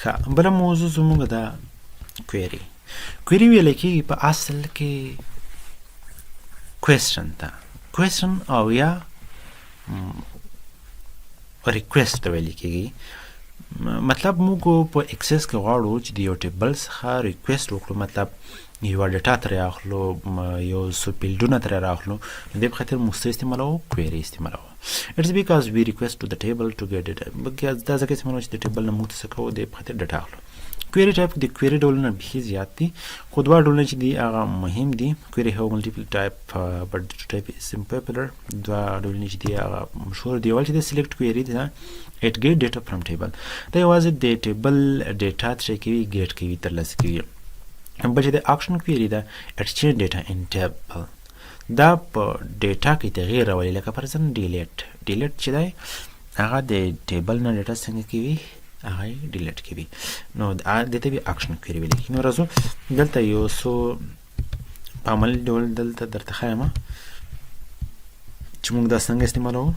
ښه بله موضوع زموږ د کویري ویلی کېږي په اصل کې کوېسچن ته کوېسچن او یا ریکویسټ ته ویلی کېږي. مطلب موږ په اکسس کې غواړو چې د یو ټیبل څخه ریکویسټ وکړو، مطلب یوه ډیټا ترې اخلو، یو څو فیلډونه ترې رااخلو، نو دې په خاطر موږ څه استعمالوو؟ کویري استعمالوو. It's because we request to the table to get data. دا ځکه استعمالوو چې د ټیبل نه موږ څه کوو، دې په خاطر ډیټا اخلو. کویري ټایپ د کویري ډولونه بیخي زیات دي، خو دوه ډولونه چې دي هغه مهم دي. کویري هو ملټیپل ټایپ بټ ټایپ از پاپولر. دوه ډولونه چې دي هغه مشهور دي. اول چې د سلیکټ کویري ده it get data from table، دا یوازې د ټیبل ډیټا ترې کوي، ګیټ کوي، ترلاسه کوي. بل چې د اکشن کویري ده it change data in table، دا په ډیټا کې تغییر راولي. لکه فرضاً ډیلیټ چې دی هغه د ټیبل نه ډیټا څنګه کوي؟ هغه یې ډیلیټ کوي. نو دې ته بیا اکشن کویري ویل کېږي. نو راځو دلته یو څو په عملي ډول دلته درته ښیم چې موږ دا څنګه استعمالوو.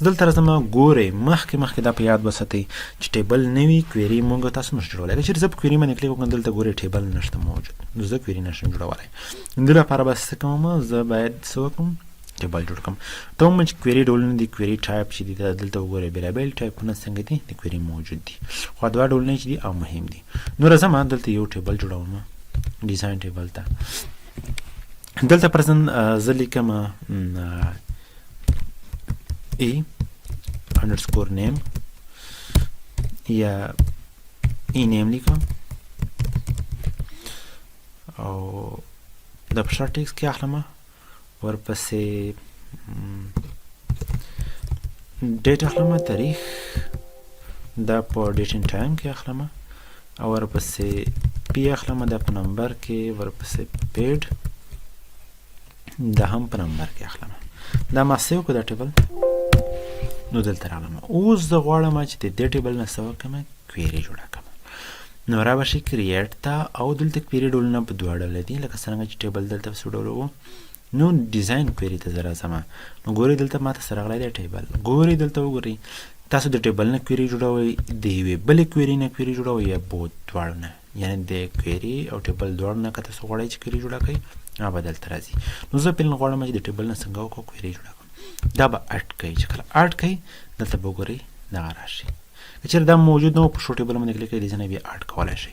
دلته راځم، ګورئ مخکې دا په یاد وساتئ چې ټیبل نه وي کویري موږ تاسو نشو جوړولی. که چېرې زه په کویري باندې کلیک وکړم دلته ګورئ ټیبل نشته موجود، نو زه کویري نشم جوړولی. دې لپاره به څه کوم؟ زه باید څه وکړم؟ ټیبل جوړ کړم. ته هم چې کویري ډولونه دي، کویري ټایپ چې دي دلته وګورئ بېلابېل ټایپونه څنګه دي د کویري موجود دي، خو دوه ډولونه چې دي او مهم دي. نو راځم دلته یو ټیبل جوړوم، ډیزاین ټیبل ته. دلته پرزن زه لیکم underscore name یا name لیکم او د پشا ټیکس کې اخلم، ورپسې ډیټ اخلم، تاریخ دا په ډیټ ان ټایم کې اخلم، او ورپسې پی اخلم دا په نمبر کې، ورپسې پیډ دا هم په نمبر کې اخلم. دا ما سیو کړه دا ټیبل. نو دلته راغلم، اوس زه غواړم چې د دې ټیبل نه څه وکړم؟ کویري جوړه کړم. نو را به شي کریټ ته، او دلته کویري ډولونه په دوه ډوله دي، لکه څرنګه چې ټیبل دلته په څو ډوله و. نو ډیزاین کویري ته زه راځم. نو ګورئ دلته ماته څه راغلی دی؟ ټیبل. ګورئ دلته وګورئ، تاسو د ټیبل نه کویري جوړوئ، د یوې بلې کویري نه کویري جوړوئ، یا بوت دواړو نه، یعنې د کویري او ټیبل دواړو نه که تاسو غواړئ چې کویري جوړه کړئ، هغه به دلته راځي. نو زه پیل غواړم چې د ټیبل نه څنګه وکړو کویري جوړه کړم. دا به اډ کوي، چې کله اډ کوي دلته به وګورئ دغه راشي. که چېرې دا موجود نه و په ښو ټیبل باندې کلیک کړئ، ځینې بیا اډ کولی شئ.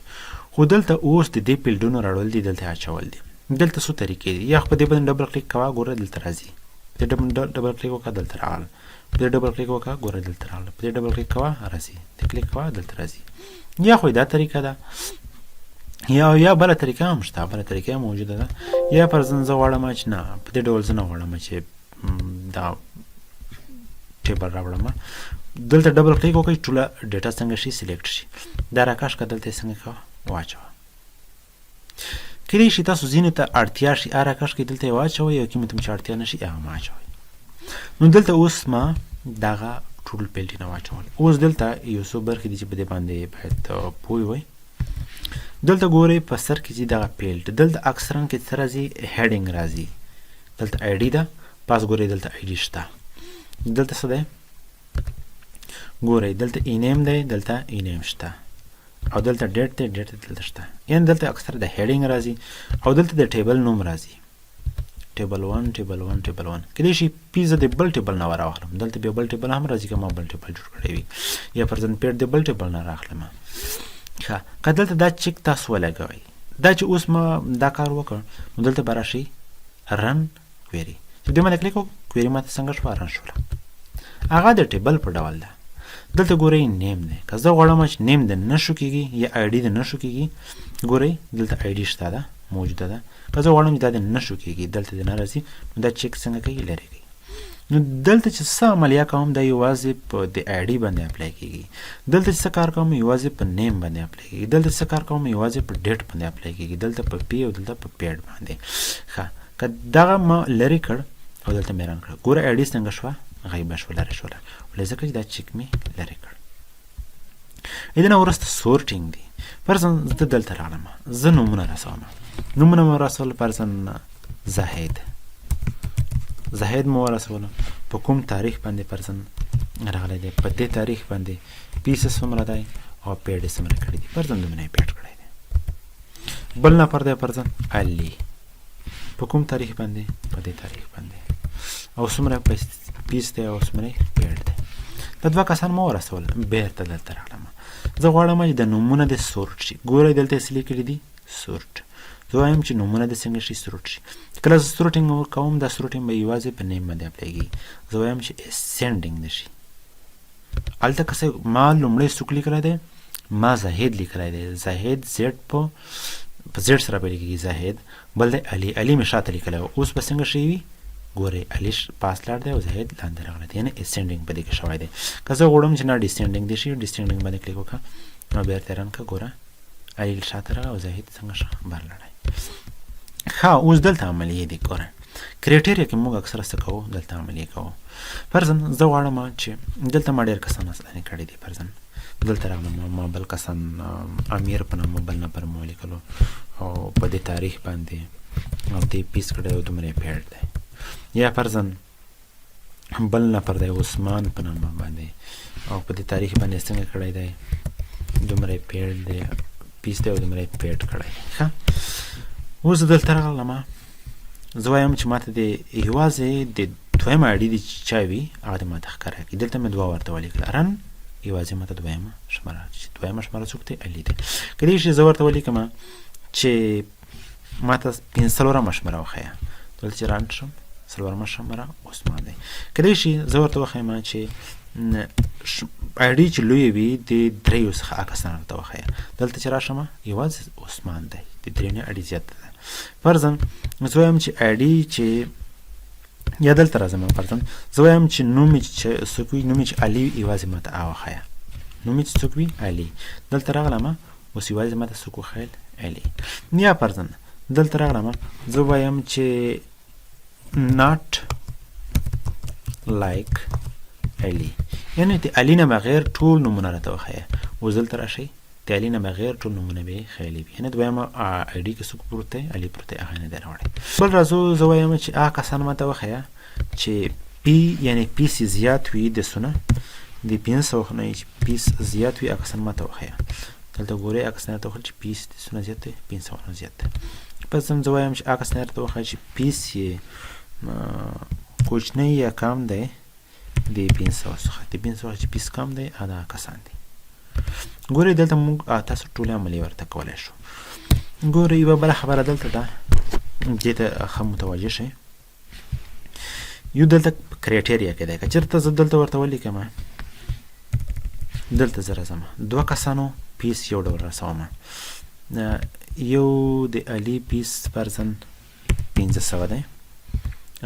خو دلته اوس د دې فیلډونو راړول دي، دلته اچول دي. دلته څو طریقې دي، یا په دې باندې ډبل کلیک کوه، ګوره دلته راځي. په دې ډبل کلیک وکړه، دلته راغله. په دې ډبل کلیک وکړه، ګوره دلته راغله. په دې ډبل کلیک کوه، راځي. دې کلیک کوه، دلته راځي. یا خو دا طریقه ده، یا بله طریقه هم شته، بله طریقه هم موجوده ده. یا فرضاً زه غواړم چې نه په دې ډول زه نه غواړم چې دا ټیبل راوړم، دلته ډبل کلیک وکړئ، ټوله ډیټا څنګه شي؟ سلیکټ شي. دا راکش کړه، دلته یې څنګه کوه؟ واچوه. کیدای شي تاسو ځینې ته اړتیا شي هغه راکش کړئ، دلته یې واچوئ، یو کومې ته چې اړتیا نه شي هغه مه اچوئ. نو دلته اوس ما دغه ټول فیلډ نه واچول. اوس دلته یو څو برخې دي چې په دې باندې باید پوه وئ. دلته ګورئ په سر کې چې دغه فیلډ، دلته اکثرا کې څه راځي؟ هیډینګ راځي. دلته آی ډي ده، پاس ګورئ دلته آی ډي شته. دلته څه دی؟ ګورئ دلته ای نیم دی، دلته ای نیم شته، او دلته ډیټ دی، ډیټ دلته شته. یعنې دلته اکثر د هیډینګ راځي، او دلته د ټیبل نوم راځي. ټیبل 1 ټیبل 1 ټیبل 1. کیدای شي پی زه د بل ټیبل نه راواخلم، دلته بیا بل ټیبل هم راځي که ما بل ټیبل جوړ کړی وي، یا فرضاً پیډ د بل ټیبل نه راخلم. ښه، که دلته دا چک تاسو ولګوئ، دا چې اوس ما دا کار وکړ، نو دلته به راشي رن کویري. چې دې باندې کلیک وکړو، کویري ماته څنګه شوه؟ رن شوله. هغه د ټیبل په ډول ده. دلته ګورئ نیم دی، که زه غواړم چې نیم د نه شو کېږي یا آی ډي د نه شو کېږي، ګورئ دلته آی ډي شته ده، موجوده ده. که زه غواړم چې دا د نه شو کېږي، دلته د نه راځي، نو دا چک څنګه کوي؟ لرې کوي. نو دلته چې څه عملیه کوم دا یوازې په د آی ډي باندې اپلای کېږي. دلته چې څه کار کوم یوازې په نیم باندې اپلای کېږي. دلته څه کار کوم یوازې په ډیټ باندې اپلای کېږي. دلته په پی او دلته په پیډ باندې. ښه، که دغه ما لرې کړ او دلته مې رن کړ، ګوره آی ډي څنګه شوه؟ غیبه شوه، لرې شوله، ولې ځکه چې دا چک مې لرې کړ. د نه وروسته سورټینګ دی. فرضاً زه دلته راغلم، زه نومونه رسوم. نومونه مې رسول فرضاً زاهد، زاهد مو ورسولو په کوم تاریخ باندې فرضاً راغلی دی، په دې تاریخ باندې پیس څومره دی او پیډ څومره کړی دی، فرضاً دومره یې پیډ کړی دی. بل نفر دی فرضاً علي، په کوم تاریخ باندې؟ په دې تاریخ باندې، او څومره پیس دی او څومره پیډ دی. دا دوه کسان مو ورسول، بیرته دلته راغلم. زه غواړم چې د نومونه د سورټ شي. ګورئ دلته اصلي لیکلي دي سورټ. زه وایم چې نومونه د څنګه شي سورټ شي. کله زه سورټینګ کوم دا سورټینګ به یوازې په نیم باندې اپلایږي. زه وایم چې اسینډینګ دي شي. هلته که څه ما لومړی څوک لیکلی دی؟ ما زاهد لیکلی دی. زاهد زیډ په زیډ سره پیل کېږي زاهد. بل دی علي. علي مې شاته لیکلی و. اوس به څنګه شوي وي؟ ګورئ علي پاس لاړ دی او زاهد لاندې راغلی دی، یعنې اسینډینګ په دې کې شوی دی. که زه غواړم چې نه ډسینډینګ دي شي، ډسینډینګ باندې کلیک وکړه او بیا ورته رن کړه. ګوره علي شاته راغی او زاهد څنګه شه بهر لاړی. ښه اوس دلته عملیې دي. ګوره کرایټیریا کې موږ اکثره څه کوو؟ دلته عملیې کوو. فرضاً زه غواړم چې دلته ما ډېر کسان اسانې کړي دي. فرضاً دلته راغلم ما بل کسان امیر په نامه بل نفر مو ولیکلو او په دې تاریخ باندې او دې پیس کړی او دومره یې پیډ دی. یا فرضاً بل نفر دی عثمان په نامه باندې او په دې تاریخ باندې څنګه کړی دی؟ دومره یې پیډ دی، پیس دی او دومره یې پیډ کړی دی. ښه اوس دلته راغلم. زه وایم چې ماته د یوازې د دویمه اډي دي چې چا وي هغه دې ماته ښکاره کړي. دلته مې دوه ورته ولیکله رن، یوازې ماته دویمه شماره. چې دویمه شماره څوک دی؟ علي دی. کیدای شي زه ورته ولیکم چې ماته پنځلورمه شماره وښیه. دلته چې رن شم څلورمه شماره عثمان دی. کیدای شي زه ورته وښیم چې اډي چې لویې وي د دریو څخه کسانو ته وښیه. دلته چې راشم یوازې عثمان دی، د درې نه اډي زیاته ده. فرضاً زه وایم چې اډي چې یا دلته راځم. فرضاً زه وایم چې نوم یې چې څوک وي، نوم یې چې علي وي، یوازې ماته وښیه. نوم یې چې څوک وي علي. دلته راغلم اوس یوازې ماته څوک وښیل؟ علي. یا فرضاً دلته راغلم زه وایم چې not like علي، یعنې د علي نه بغیر ټول نومونه راته وښیه. اوس دلته راشئ د علي نه بغیر ټول نومونه به یې ښیلي وي، یعنې دویمه آی ډي کې څوک پروت دی؟ علي پروت دی، هغه نه دی راوړی. بل راځو زه وایم چې هغه کسان ماته وښیه چې پي یعنې پیس یې زیات وي د سونه د 500 نه چې پیس زیات وي، هغه کسان ماته وښیه. دلته ګورئ هغه کسان راته وښیل چې پیس د سونه زیات دی، 500 نه زیات دی. پس زه وایم چې هغه کسان راته وښیه چې پیس یې کوچنی یا کم دی د 500 څخه، د 500 چې پیس کم دی هغه کسان دي. ګورئ دلته موږ تاسو ټولې عملیې ورته کولی شو. ګورئ یوه بله خبره دلته ده، دې ته ښه متوجه شئ. یو دلته کرایټیریا کې دی. که چېرته زه دلته ورته ولیکم، دلته زه راځم دوه کسانو پیس یو ډول رسوم. یو د علي پیس فرضاً 500 دی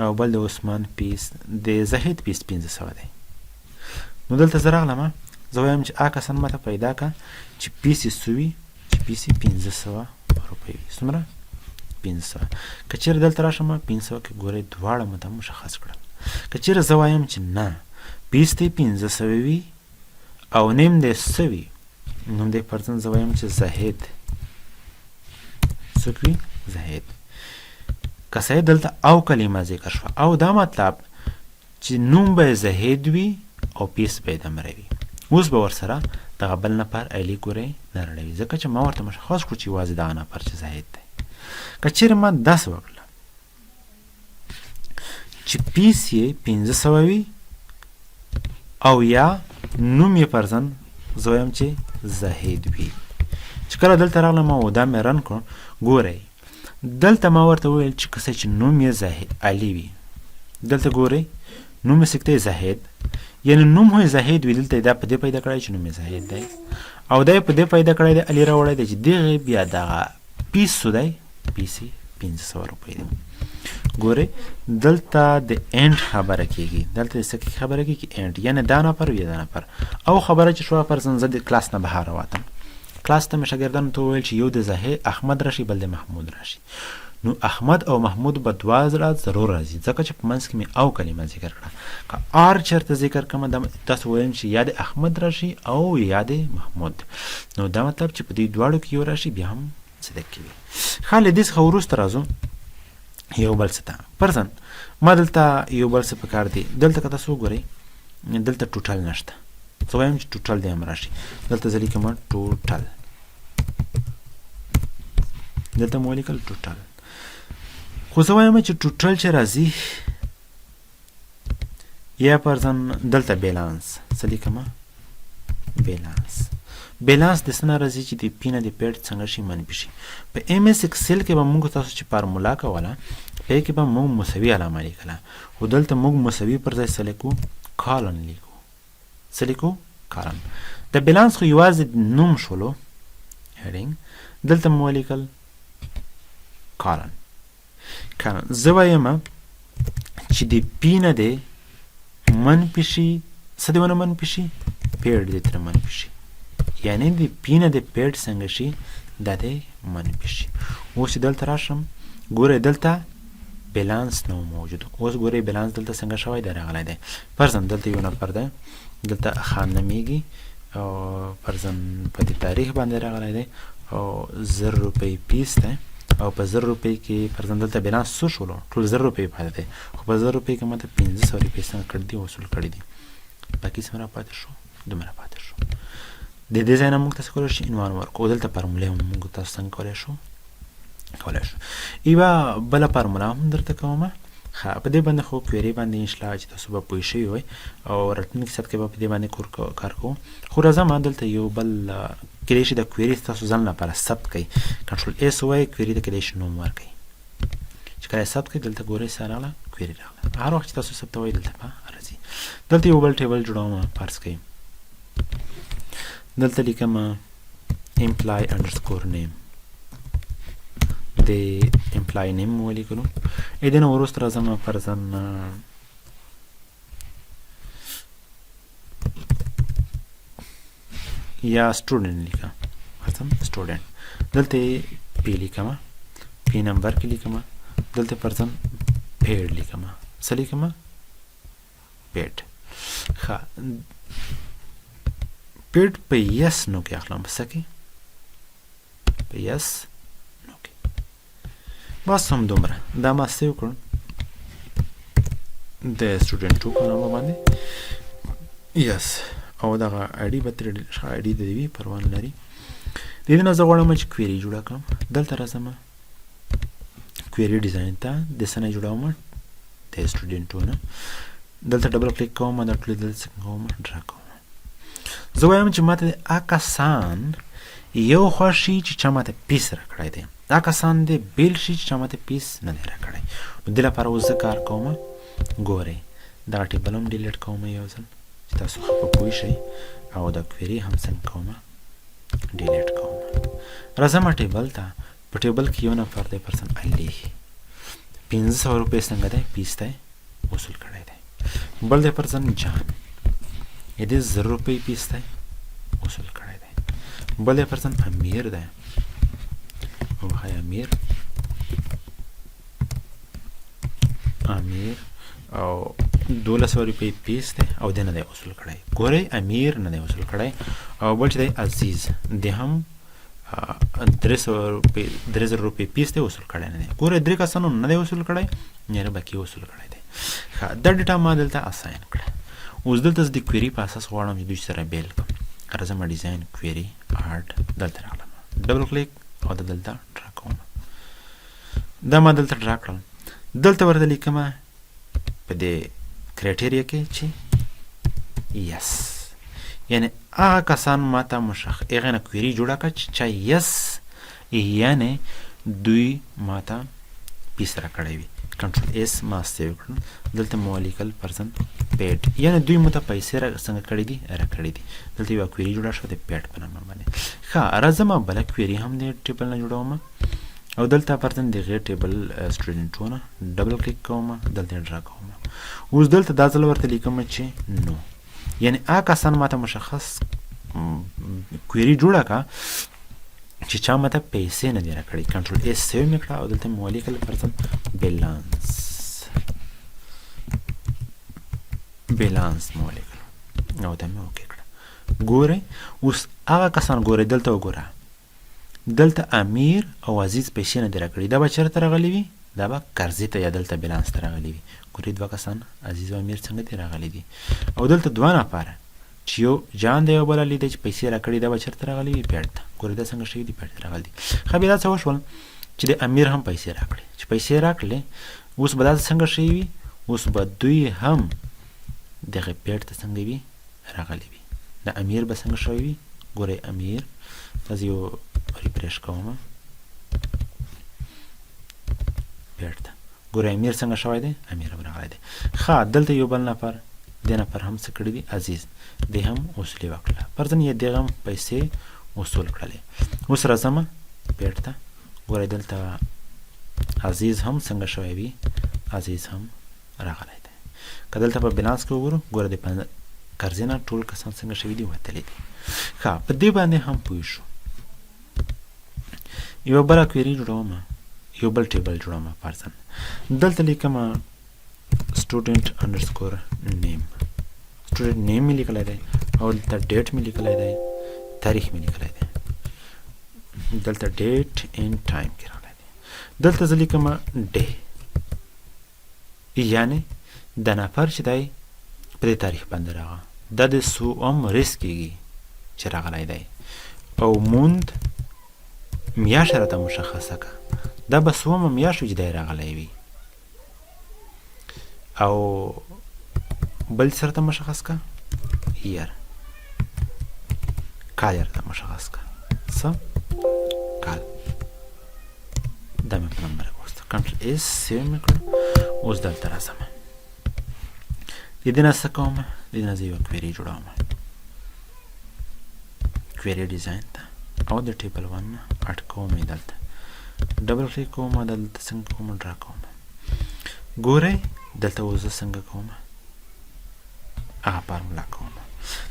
او بل د عثمان پیس د زاهد پیس 500 دی. نو دلته زه راغلم زه وایم چې هغه کسان ماته پیدا کړه چې پیس یې څه وي؟ چې پیس یې 500 روپۍ وي. څومره؟ 500. که چېرې دلته راشم 500 کې ګورئ دواړه ماته مشخص کړل. که چېرې زه وایم چې نه پیس دی 500 وي او نیم دی څه وي؟ نوم دی فرضاً زه وایم چې زاهد. څوک وي؟ زاهد. که صحیح دلته او کلمه ذکر شوه او دا مطلب چې نوم به زاهد وي او پیس به یې دومره وي. اوس به ورسره دغه بل نفر علي ګورئ نه رړوي، ځکه چې ما ورته مشخص کړو چې یوازې دغه نفر چې زاهد دی. که چېرې ما داسې وکړله چې پیس یې 500 وي او یا نوم یې فرضاً زه وایم چې زاهد وي، چې کله دلته راغلم او دا مې رن کړو، ګورئ دلته ما ورته وویل چې که څه چې نوم یې علي وي، دلته ګورئ نوم یې سکته زاهد، یعنې نوم هو زاهد وي. دلته دا په دې پیدا کړی چې نوم یې زاهد دی او دا یې په دې پیدا کړی دی علي راوړی دی چې دغه بیا دغه پیس څو دی؟ پیس یې 500 روپۍ دی. ګورئ دلته د اینډ خبره کېږي، دلته د څه خبره کېږي؟ اینډ، یعنې دا نفر وي دا نفر. او خبره چې شوه فرضاً زه د کلاس نه بهر راوتم، کلاس ته مې شاګردانو ته وویل چې یو د زاهد احمد راشي بل د محمود راشي. نو احمد او محمود به دوه ضرور راځي، ځکه چې په منځ کې مې او کلمه ذکر کړه. که آر چېرته ذکر کړم تاسو وایم چې یا د احمد راشي او یا د محمود، نو دا مطلب چې په دې دواړو کې یو راشي بیا هم صدق کوي. ښه له دې څخه وروسته راځو یو بل څه ته. فرضاً ما دلته یو بل څه پکار دی. دلته که تاسو وګورئ دلته ټوټل نشته. زه وایم چې ټوټل دی هم راشي. دلته زه لیکم ټوټل. دلته مو ولیکل ټوټل. خو زه وایم چې ټوټل چې راځي یا پرځن دلته بیلانس. څه لیکم؟ بیلانس. بیلانس د څه نه راځي چې د پی نه د پیډ څنګه شي منفي شي. په ایم ایس اکسل کې به موږ تاسو چې فارمولا کوله په کې به موږ مساوي علامه لیکله. خو دلته موږ مساوي پر ځای څه لیکو؟ کالن لیکو. څه لیکو؟ کالن. د بیلانس خو یوازې نوم شولو هیډینګ. دلته مو ولیکل کالن. کالن. زه وایم چې د پی نه دی منفي شي. څه دی ونه منفي شي؟ پیډ دی ترې منفي شي. یعنی د پی نه د پیډ څنګه شي؟ دا دی منفي شي. اوس چې دلته راشم ګورئ دلته بیلانس نه موجود. اوس ګورئ بیلانس دلته څنګه شوی دی راغلی دی. فرضاً دلته یو نفر دی دلته خان نومیږي او فرضاً په دې تاریخ باندې راغلی دی او 1000 روپۍ پیس دی او په 1000 روپۍ کې فرضاً دلته بیلانس څو شولو؟ ټول 1000 روپۍ پاتې دی. خو په 1000 روپۍ کې ماته 1500 روپۍ څنګه کړي دي؟ وصول کړي دي. باقي څومره پاتې شو؟ دومره پاتې شو. د دې ځای نه موږ تاسو کولی شو عنوان ورکړو. دلته فارمولې هم موږ تاسو څنګه کولی شو؟ یوه بله فارموله هم درته کومه. ښه په دې باندې خو کویري باندې انشاءالله چې تاسو به پوه شوي وئ او راتلونکي ساعت کې به په دې باندې کار کوو. خو راځم دلته یو بل کیدای شي د کویري تاسو ځان لپاره ثبت کړئ. کنټرول ایس ووایئ کویري ته کیدای شي نوم ورکړئ. چې کله یې ثبت کړئ دلته ګورئ څه راغله؟ کویري راغله. هر وخت چې تاسو ثبتوئ دلته به راځي. دلته یو بل ټیبل جوړوم. فرض کړئ دلته لیکم امپلای انډرسکور نیم. د امپلای نیم مو ولیکلو. د دې نه وروسته راځم فرضاً یا سټوډنټ لیکم. فرضاً سټوډنټ. دلته پی لیکم. پی نمبر کې لیکم. دلته فرضاً پیډ لیکم. څه لیکم؟ پیډ. ښه پیډ په یس نو کې اخلم. په څه کې؟ په یس نو کې. بس هم دومره. دا ما سیو کړم د سټوډنټ 2 په نامه باندې. یس او دغه آی ډي به ترې ښه آی ډي د وي پروا نه لري. د دې نه زه غواړم چې کویري جوړه کړم. دلته راځم کویري ډیزاین ته. د څه نه جوړوم؟ د سټوډنټ 2 نه. دلته ډبل کلیک کوم. دا ټولې دلته څنګه کوم؟ ډرا کوم. زه وایم چې ماته هغه کسان یو خوښ شي چې چا ماته پیس راکړی دی. دا کسان دې بیل شي چې چا ماته پیس نه دی راکړی. نو دې لپاره اوس زه کار کوم. ګورئ دغه ټیبل هم ډیلیټ کوم یو ځل چې تاسو ښه په پوه شئ او دا کویري هم څنګه کوم ډیلیټ کوم. راځم ټیبل ته. په ټیبل کې یو نفر دی پرسن علي. 1500 روپۍ څنګه دی؟ پیس دی وصول کړی دی. بل دی پرسن جان. د 1000 روپۍ پیس دی وصول کړی دی. بل دی پرسن امیر دی. وای امیر او 1200 روپۍ پیس دی او د نه دی وصول کړی. ګورئ امیر نه دی وصول کړی. او بل چې دی عزیز دی هم 3000 روپۍ پیس دی وصول کړی نه دی. ګورئ درې کسانو نه دی وصول کړی یعنې باقي وصول کړی دی. ښه دا ډیټا ما دلته اساین کړه. اوس دلته زه د کویري په اساس غواړم چې دوی سره بیل کړم. راځم ډیزاین کویري آرټ دلته راغلم. ډبل کلیک او دلته ډرا کوم. دا ما دلته ډرا کړم. دلته ورته لیکم په دې کرایټیریا کې چې یس یعنی هغه کسان ماته هغې نه کویري جوړه کړه چې چا یس یعنی دوی ماته پیس راکړی وي. کنټرول ایس ما سیو کړم. دلته مو ولیکل پرسن پیډ یعنی دوی مو ته پیسې څنګه کړي دي؟ راکړي دي. دلته یوه کویري جوړه شوه د پیډ په نامه باندې. ښه راځم بله کویري هم د ټیبل نه جوړوم او دلته پرسن د هغې ټیبل سټوډنټ 2 نه ډبل کلیک کوم. دلته ډرا کوم. اوس دلته دا ځل ورته لیکم چې نو یعنی هغه کسان ماته مشخص کویري جوړه کړه چې چا ماته پیسې نه دي راکړي. کنټرول ایس سیو مې کړه او دلته مې ولیکل پرسن بیلانس مې ولیکل او دا مې اوکې کړه. ګورئ اوس هغه کسان ګورئ دلته وګوره. دلته امیر او عزیز پیسې نه دي راکړي. دا به چېرته راغلي وي؟ دا به قرضې ته یا دلته بیلانس ته راغلی وي. ګورئ دوه کسان عزیز او امیر څنګه دې راغلی دي او دلته دوه نفره چې یو جان دی او بل علي دی چې پیسې راکړي دا به چېرته راغلی وي؟ پیډ ته. ګورئ دا څنګه شوي دي؟ پیډ ته راغلی دي. ښه بیا دا څه وشول چې د امیر هم پیسې راکړې. چې پیسې راکړلې اوس به دا څنګه شوي وي؟ اوس به دوی هم دغه پیډ ته څنګه وي؟ راغلی وي. د امیر به څنګه شوی وي؟ ګورئ امیر دا زه یو ریفریش کومه پیډ ته. ګورئ امیر څنګه شوی دی؟ امیر هم راغلی دی. ښه دلته یو بل نفر دې نفر هم څه کړي دي؟ عزیز دی هم وصولي وکړله. فرضاً یې دغه هم پیسې وصول کړلې. اوس راځمه پیډ ته. ګورئ دلته عزیز هم څنګه شوی وي؟ عزیز هم راغلی دی. که دلته په بیلانس کې وګورو ګوره د قرضې نه ټول کسان څنګه شوي دي؟ وتلي دي. ښه په دې باندې هم پوه شو. یوه بله کویري جوړومه، یو بل ټیبل جوړومه. فرضاً دلته لیکمه سټوډنټ انډرسکور نیم. سټوډنټ نیم مې لیکلی دی او دلته ډیټ مې لیکلی دی، تاریخ مې لیکلی دی. دلته ډیټ اینډ ټایم کې راغلی دی. دلته زه لیکمه ډے، یعنې د نفر چې دی په دې تاریخ باندې راغه دا د سوم ورځ کېږي چې راغلی دی او موند میاشت راته مشخصه که دا به سومه میاشت وي چې دی راغلی وي او بل څه راته مشخص که یر، کال یې راته مشخص که څه کال. دا مې په نمبر وسته کنټرل اس سیو مې کړه. اوس دلته راځمه د دې نه څه کومه؟ د دې نه زه یوه کویري جوړومه، کویري ډیزاین ته او د ټیبل 1 نه اټ کوم یې دلته ډبل کلیک کوم. دلته څنګه کوم؟ ډرا کوم. ګورئ دلته اوس زه څنګه کوم؟ هغه فارمولا کوم.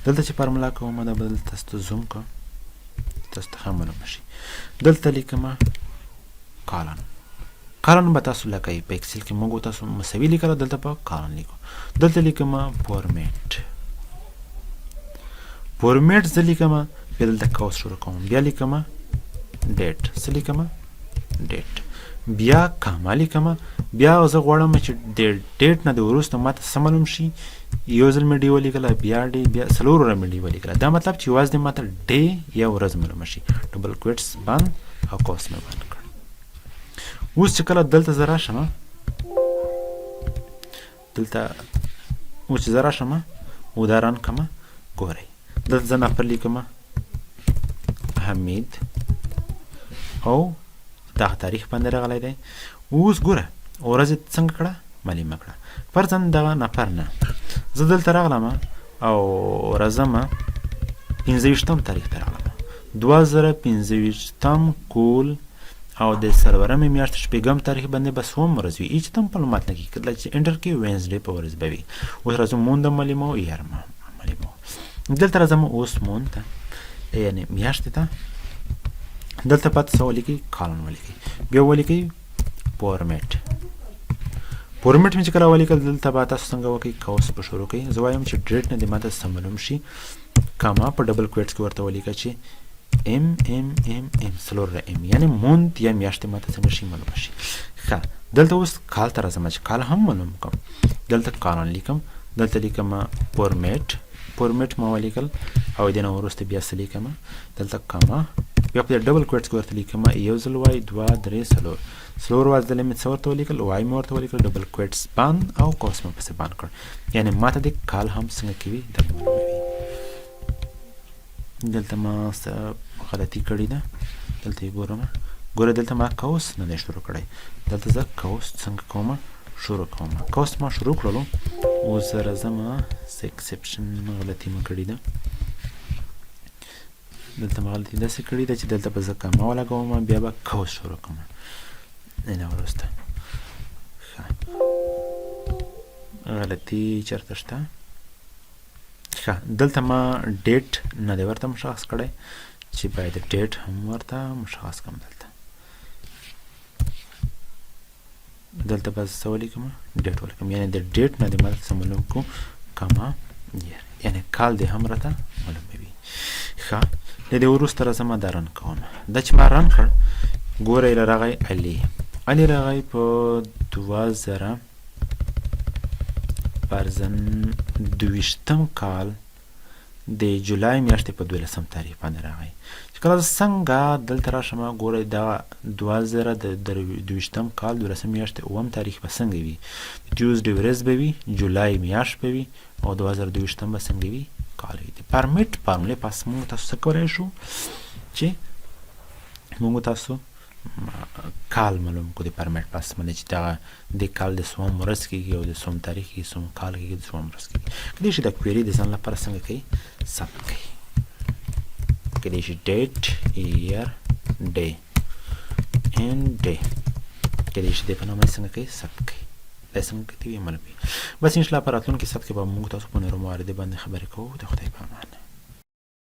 دلته چې فارمولا کوم دا به دلته تاسو ته زوم کړم، تاسو ته ښه معلومه شي. دلته لیکمه کالن. کالن به تاسو لکئ په اکسل کې موږ تاسو مساوي لیکله، دلته په کالن لیکو. دلته لیکمه فورمیټ. فورمیټ زه لیکمه بیا دلته کوس شروع کوم، بیا لیکمه ډیټ. څه لیکمه؟ ډیټ. بیا کاما لیکمه. بیا زه غواړم چې د ډیټ نه د وروسته ماته څه معلوم شي. یو ځل مې ډي ولیکله، بیا ډي، بیا څلور واره مې ډي ولیکله. دا مطلب چې یوازې ماته ډي یا ورځ معلومه شي. ډبل کوټس بند او کوس مې بند کړ. اوس چې کله دلته زه راشم، دلته اوس چې زه راشم او دا رن کړم، ګورئ دلته زه نفر لیکم حمید او دغه تاریخ باندې راغلی دی. اوس ګوره ورځ یې څنګه کړه؟ معلومه کړه. فرضاً دغه نفر نه زه دلته راغلم او راځم 15 تاریخ ته راغلم، 2015 کول او د سرورمې میاشت شپږم تاریخ باندې به څوم ورځ وي؟ هېڅ ته هم معلومات نه کېږي. کله چې انټر کړي وینسډې په ورځ به وي. اوس راځو مونده معلومو یار معلومو. دلته راځم اوس مونده ته یعنې میاشتې ته. دلته پاته څه ولیکئ؟ کالن ولیکئ. بیا ولیکئ فورمیټ. فورمیټ مې چې کله ولیکل دلته به تاسو څنګه وکئ؟ کوس به شروع کئ. زه وایم چې ډیټ نه دې ماته څه معلوم شي، کاما په ډبل کوټس کې ورته ولیکه چې ام ام ام ام څلور ام، یعنې موند یا میاشتې ماته څنګه شي معلومه شي. ښه دلته اوس کال ته راځم چې کال هم معلوم کړم. دلته کالن لیکم، دلته لیکم فورمیټ. فورمیټ ما ولیکل او دې نه وروسته بیا څه لیکم؟ دلته کاما، بیا په ډبل کوټس کې ورته لیکم یو ځل وای، دوه، درې، څلور. څلور ځله مې څه ورته ولیکل؟ وای مې ورته ولیکل، ډبل کوټس بند او کوس مې پسې بند کړ. یعنې ماته د کال هم څنګه کوي دا معلوموي. دلته ما څه غلطي کړې ده، دلته یې ګورم. ګوره دلته ما کوس نه دی شروع کړی. دلته زه کوس څنګه کوم؟ شروع کوم. کوس ما شروع کړلو. اوس زه راځم څه اکسپشن غلطي مې کړې ده. دلته ما غلطي داسې کړې ده چې دلته به زه کاما ولګوم، بیا به کوس شروع کوم. نه وروسته غلطي چېرته شته؟ ښه دلته ما ډیټ نه دی ورته مشخص کړی چې باید ډیټ هم ورته مشخص کړم. دلته به څه ولیکم؟ ډیټ ولیکم. یعنې د ډیټ نه دې ماته څه معلوم کړو؟ کاما یر، یعنې کال دې هم راته معلوموي. ښه د دې وروسته راځم دا رن کوم. دا چې ما رن کړ ګوره یې راغی علي علي راغی په 2000 فرضاً 22 کال د جولای میاشتې په 12 تاریخ باندې راغی. چې کله زه څنګه دلته راشم ګورئ دا 2022 کال 12 میاشتې 9 تاریخ به څنګه وي؟ ټیوزډے ورځ به وي، جولای میاشت به وي او 2022 به څنګه وي؟ کال وي. د پرمیټ فارمولې پس موږ تاسو څه کولی شو چې موږ تاسو کال معلوم کړو د پرمیټ پس باندې چې دغه د کال د څوم ورځ کېږي او د څوم تاریخ کېږي، څوم کال کېږي، د څوم ورځ کېږي. کېدای شي د کویري د ځان لپاره څنګه کوي؟ ثبت کوي. کېدای شي ډیټ، ایئر، ډے اینډ ډے کېدای شي د په نامه څنګه کوي؟ ثبت کوي. دا څنګه کوي؟ معلوم وي. بس انشاءالله په راتلونکي سبت کې به موږ تاسو په نورو مواردو باندې خبرې کوو. د خدای په امان.